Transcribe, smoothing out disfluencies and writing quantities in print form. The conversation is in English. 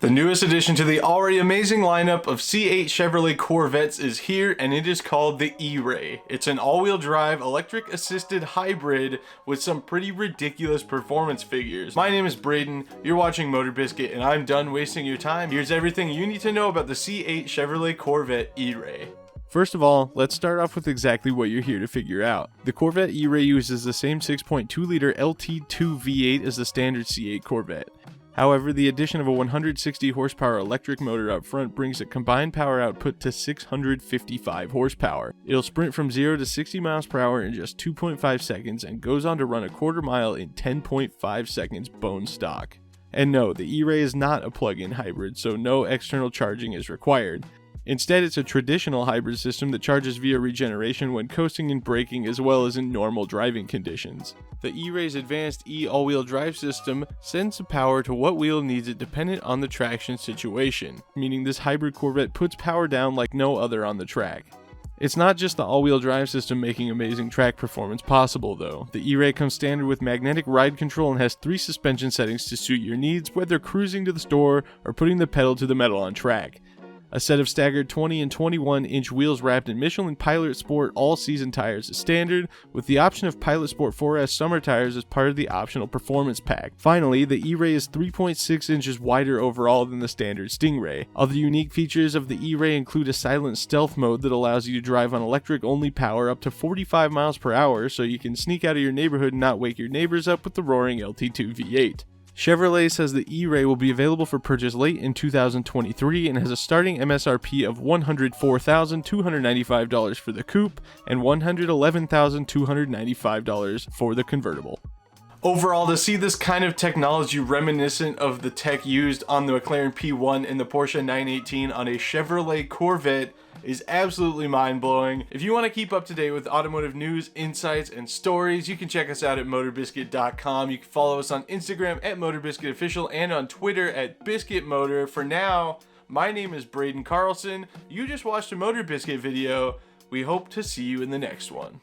The newest addition to the already amazing lineup of C8 Chevrolet Corvettes is here, and it is called the E-Ray. It's an all-wheel drive, electric-assisted hybrid with some pretty ridiculous performance figures. My name is Braden, you're watching MotorBiscuit, and I'm done wasting your time. Here's everything you need to know about the C8 Chevrolet Corvette E-Ray. First of all, let's start off with exactly what you're here to figure out. The Corvette E-Ray uses the same 6.2-liter LT2 V8 as the standard C8 Corvette. However, the addition of a 160 horsepower electric motor up front brings a combined power output to 655 horsepower. It'll sprint from 0 to 60 miles per hour in just 2.5 seconds and goes on to run a quarter mile in 10.5 seconds bone stock. And no, the E-Ray is not a plug-in hybrid, so no external charging is required. Instead, it's a traditional hybrid system that charges via regeneration when coasting and braking as well as in normal driving conditions. The E-Ray's advanced all-wheel drive system sends the power to what wheel needs it dependent on the traction situation, meaning this hybrid Corvette puts power down like no other on the track. It's not just the all-wheel drive system making amazing track performance possible though. The E-Ray comes standard with magnetic ride control and has 3 suspension settings to suit your needs, whether cruising to the store or putting the pedal to the metal on track. A set of staggered 20 and 21-inch wheels wrapped in Michelin Pilot Sport all-season tires is standard, with the option of Pilot Sport 4S summer tires as part of the optional performance pack. Finally, the E-Ray is 3.6 inches wider overall than the standard Stingray. Other unique features of the E-Ray include a silent stealth mode that allows you to drive on electric-only power up to 45 miles per hour, so you can sneak out of your neighborhood and not wake your neighbors up with the roaring LT2 V8. Chevrolet says the E-Ray will be available for purchase late in 2023 and has a starting MSRP of $104,295 for the coupe and $111,295 for the convertible. Overall, to see this kind of technology reminiscent of the tech used on the McLaren P1 and the Porsche 918 on a Chevrolet Corvette is absolutely mind-blowing. If you want to keep up to date with automotive news, insights, and stories, you can check us out at MotorBiscuit.com. You can follow us on Instagram at MotorBiscuitOfficial and on Twitter at BiscuitMotor. For now, my name is Braden Carlson. You just watched a MotorBiscuit video. We hope to see you in the next one.